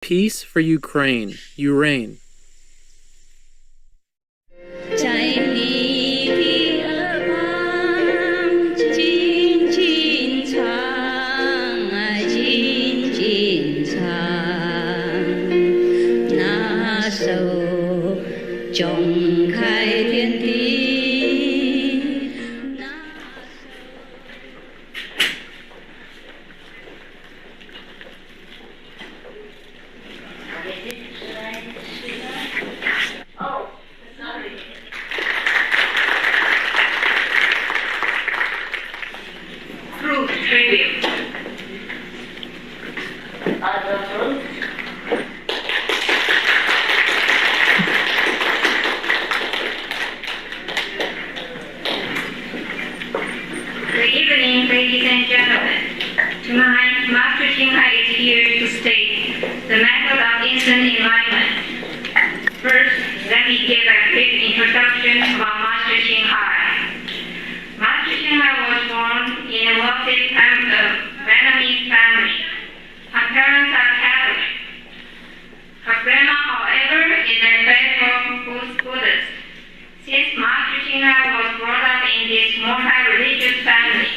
Peace for Ukraine. You reign. Good evening, ladies and gentlemen. Tonight, Master Xinghai is here to state the method of instant enlightenment. First, let me give a quick introduction about Master Xinghai. Master Xinghai was born in a wealthy Vietnamese family. Her parents are Catholic. Her grandma, however, is a faithful Buddhist. Since Master Xinghai was brought up in this multi-religious family,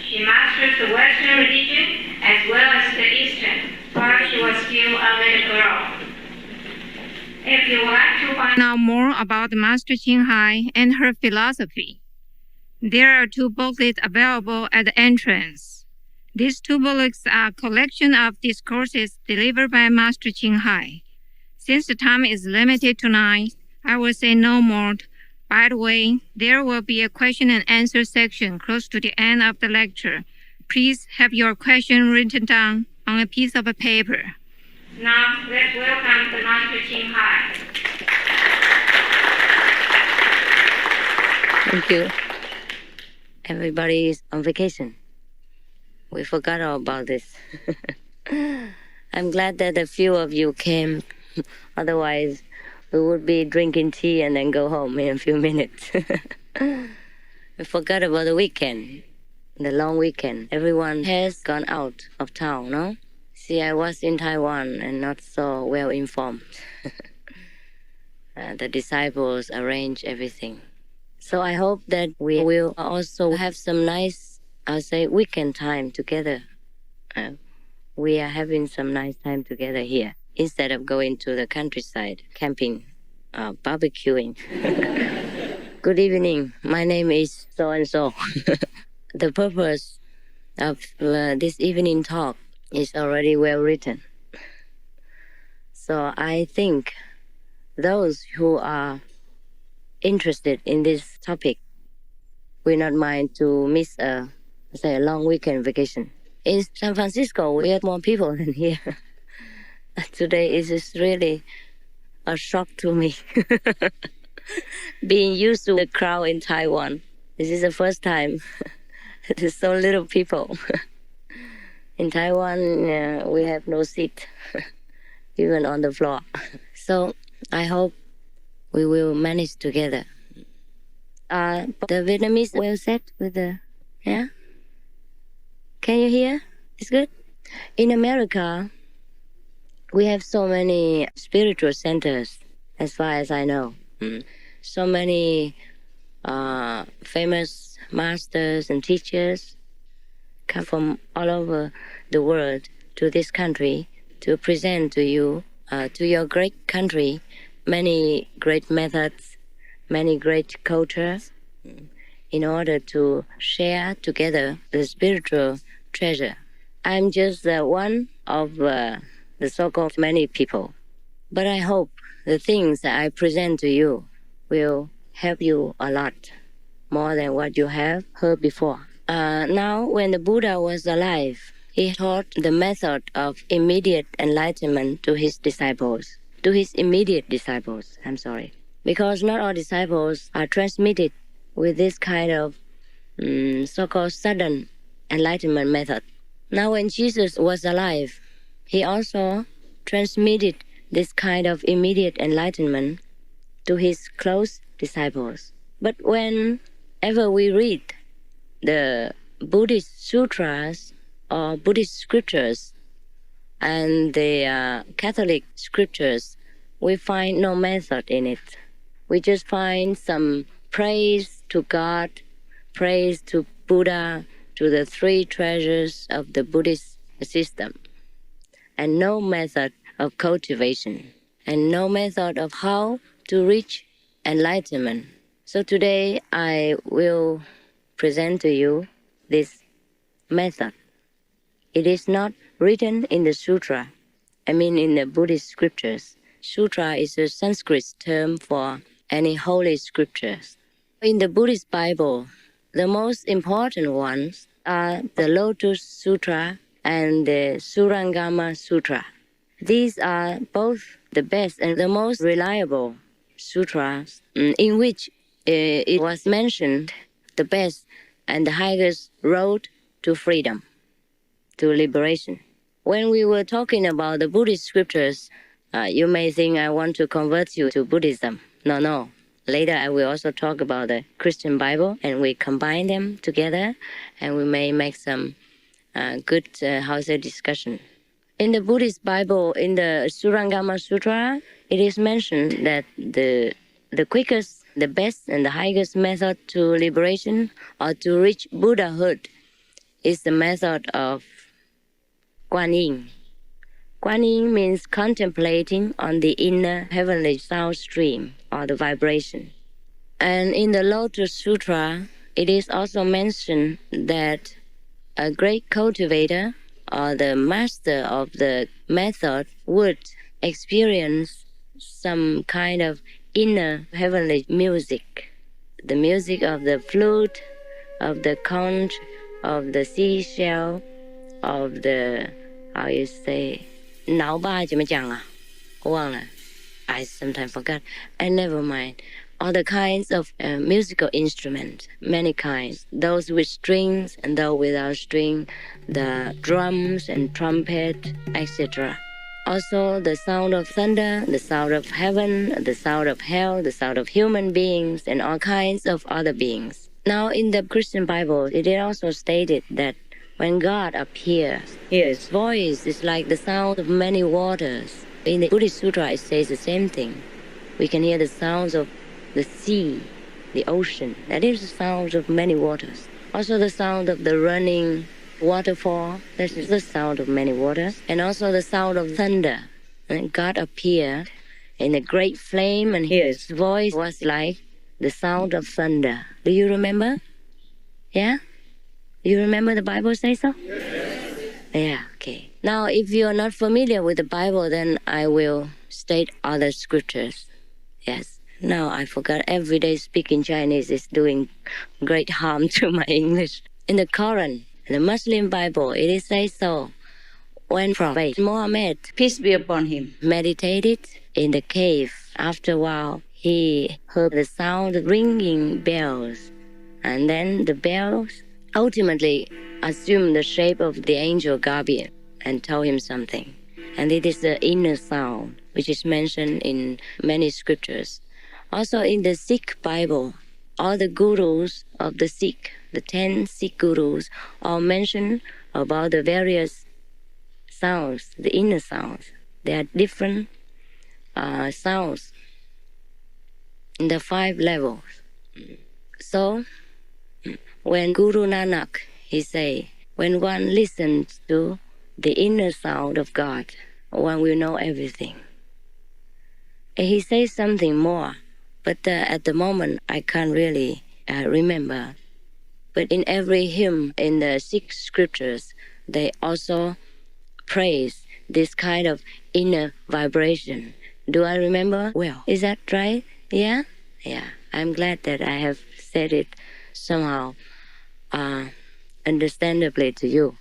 she mastered the Western religion as well as the Eastern while she was still a little girl. If you would like to find out more about Master Xinghai and her philosophy, there are 2 booklets available at the entrance. These 2 booklets are a collection of discourses delivered by Master Xinghai. Since the time is limited tonight, I will say no more. By the way, there will be a question and answer section close to the end of the lecture. Please have your question written down on a piece of paper. Now, let's welcome the Master Xinghai. Thank you. Everybody is on vacation. We forgot all about this. I'm glad that a few of you came. Otherwise, we would be drinking tea and then go home in a few minutes. We forgot about the weekend, the long weekend. Everyone has gone out of town, no? See, I was in Taiwan and not so well informed. The disciples arranged everything. So I hope that we will also have some nice, I'll say, weekend time together. We are having some nice time together here instead of going to the countryside, camping, barbecuing. Good evening. My name is so-and-so. The purpose of this evening talk is already well written. So I think those who are interested in this topic will not mind to miss a long weekend vacation. In San Francisco, we had more people than here. Today is just really a shock to me. Being used to the crowd in Taiwan, this is the first time there's so little people. In Taiwan, we have no seat, even on the floor. So I hope we will manage together. The Vietnamese well said with the, yeah? Can you hear? It's good? In America, we have so many spiritual centers, as far as I know. So many famous masters and teachers come from all over the world to this country to present to you, to your great country, many great methods, many great cultures, in order to share together the spiritual treasure. I'm just one of the so-called many people. But I hope the things that I present to you will help you a lot, more than what you have heard before. Now, when the Buddha was alive, he taught the method of immediate enlightenment to his disciples, because not all disciples are transmitted with this kind of so-called sudden enlightenment method. Now, when Jesus was alive, he also transmitted this kind of immediate enlightenment to his close disciples. But whenever we read the Buddhist sutras or Buddhist scriptures, And the Catholic scriptures, we find no method in it. We just find some praise to God, praise to Buddha, to the three treasures of the Buddhist system, and no method of cultivation, and no method of how to reach enlightenment. So today I will present to you this method. It is not written in the sutra, in the Buddhist scriptures. Sutra is a Sanskrit term for any holy scriptures. In the Buddhist Bible, the most important ones are the Lotus Sutra and the Surangama Sutra. These are both the best and the most reliable sutras in which it was mentioned the best and the highest road to freedom, to liberation. When we were talking about the Buddhist scriptures, you may think I want to convert you to Buddhism. No. Later I will also talk about the Christian Bible, and we combine them together, and we may make some good discussion. In the Buddhist Bible, in the Surangama Sutra, it is mentioned that the quickest, the best, and the highest method to liberation or to reach Buddhahood is the method of Guan Yin. Guan Yin means contemplating on the inner heavenly sound stream or the vibration. And in the Lotus Sutra, it is also mentioned that a great cultivator or the master of the method would experience some kind of inner heavenly music. The music of the flute, of the conch, of the seashell, of the, how you say, 脑吧怎么讲啊？忘了 I sometimes forgot. And never mind. All the kinds of musical instruments, many kinds. Those with strings and those without string, the drums and trumpet, etc. Also the sound of thunder, the sound of heaven, the sound of hell, the sound of human beings, and all kinds of other beings. Now in the Christian Bible, it is also stated that when God appears, his voice is like the sound of many waters. In the Buddhist Sutra, it says the same thing. We can hear the sounds of the sea, the ocean. That is the sound of many waters. Also the sound of the running waterfall. That is the sound of many waters. And also the sound of thunder. And God appeared in a great flame, and his voice was like the sound of thunder. Do you remember? Yeah? You remember the Bible say so? Yeah, okay. Now, if you are not familiar with the Bible, then I will state other scriptures. Yes. Now, I forgot everyday speaking Chinese is doing great harm to my English. In the Quran, the Muslim Bible, it is say so. When Prophet Muhammad, peace be upon him, meditated in the cave, after a while, he heard the sound of ringing bells. And then the bells ultimately assumed the shape of the angel Gabriel and told him something. And it is the inner sound, which is mentioned in many scriptures. Also in the Sikh Bible, all the gurus of the Sikh, the 10 Sikh gurus, all mention about the various sounds, the inner sounds. There are different sounds in the 5 levels. So, when Guru Nanak, he say, when one listens to the inner sound of God, one will know everything. And he says something more, but at the moment I can't really remember. But in every hymn in the Sikh scriptures, they also praise this kind of inner vibration. Do I remember? Well, is that right? Yeah? Yeah. I'm glad that I have said it somehow understandably to you.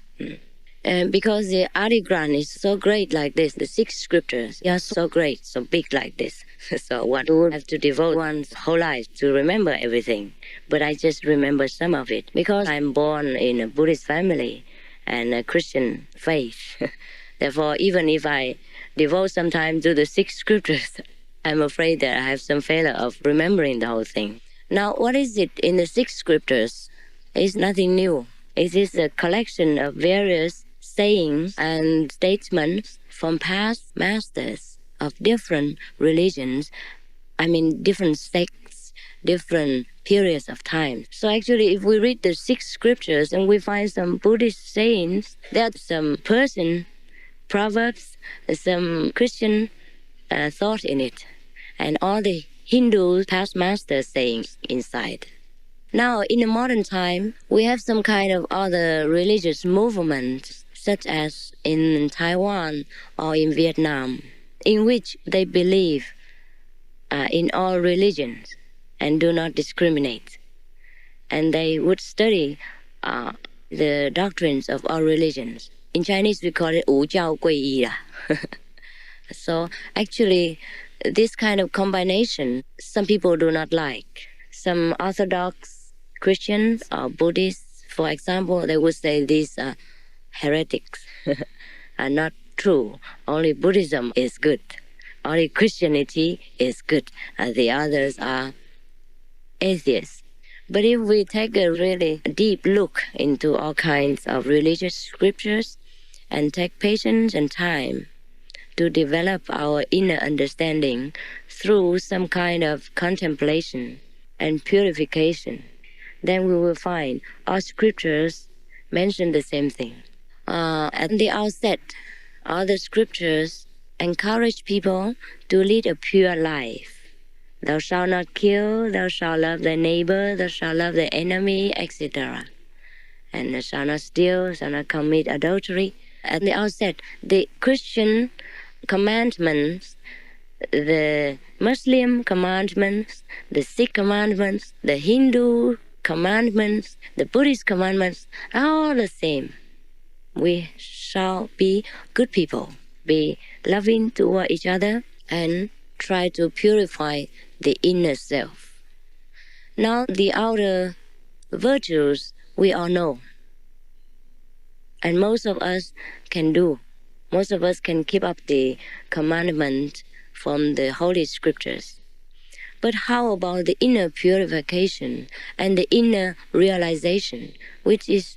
And because the Adigram is so great like this, the 6 scriptures are so great, so big like this. So one would have to devote one's whole life to remember everything. But I just remember some of it because I'm born in a Buddhist family and a Christian faith. Therefore, even if I devote some time to the 6 scriptures, I'm afraid that I have some failure of remembering the whole thing. Now, what is it in the 6 scriptures? It's nothing new. It is a collection of various sayings and statements from past masters of different religions, different sects, different periods of time. So actually, if we read the 6 scriptures and we find some Buddhist sayings, there are some Persian proverbs, some Christian thought in it, and all the Hindu past masters sayings inside. Now, in the modern time, we have some kind of other religious movements, such as in Taiwan or in Vietnam, in which they believe in all religions and do not discriminate. And they would study the doctrines of all religions. In Chinese, we call it 无教归一啦. So actually, this kind of combination, some people do not like. Some Orthodox Christians or Buddhists, for example, they would say these are heretics, are not true. Only Buddhism is good. Only Christianity is good. The others are atheists. But if we take a really deep look into all kinds of religious scriptures and take patience and time to develop our inner understanding through some kind of contemplation and purification, then we will find all scriptures mention the same thing. At the outset, all the scriptures encourage people to lead a pure life. Thou shalt not kill, thou shalt love thy neighbor, thou shalt love the enemy, etc. And thou shalt not steal, shalt not commit adultery. At the outset, the Christian commandments, the Muslim commandments, the Sikh commandments, the Hindu commandments, the Buddhist commandments are all the same. We shall be good people, be loving toward each other, and try to purify the inner self. Now, the outer virtues we all know, and most of us can do. Most of us can keep up the commandment from the Holy Scriptures. But how about the inner purification and the inner realization, which is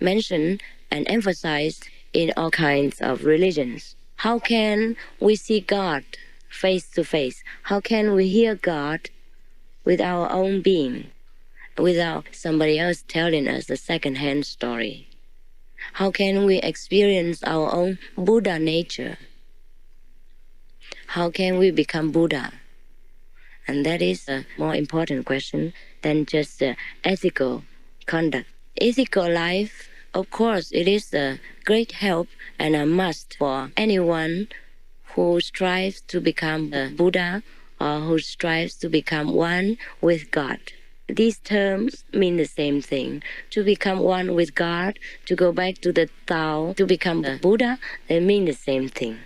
mentioned and emphasized in all kinds of religions? How can we see God face to face? How can we hear God with our own being, without somebody else telling us the second-hand story? How can we experience our own Buddha nature? How can we become Buddha? And that is a more important question than just ethical conduct. Ethical life, of course, it is a great help and a must for anyone who strives to become a Buddha or who strives to become one with God. These terms mean the same thing. To become one with God, to go back to the Tao, to become a Buddha, they mean the same thing.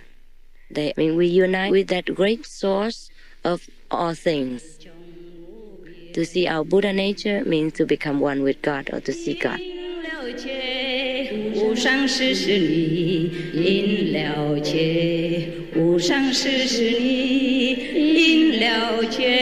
They mean we unite with that great source of all things. To see our Buddha nature means to become one with God or to see God. 无上师是你，因了解；无上师是你，因了解。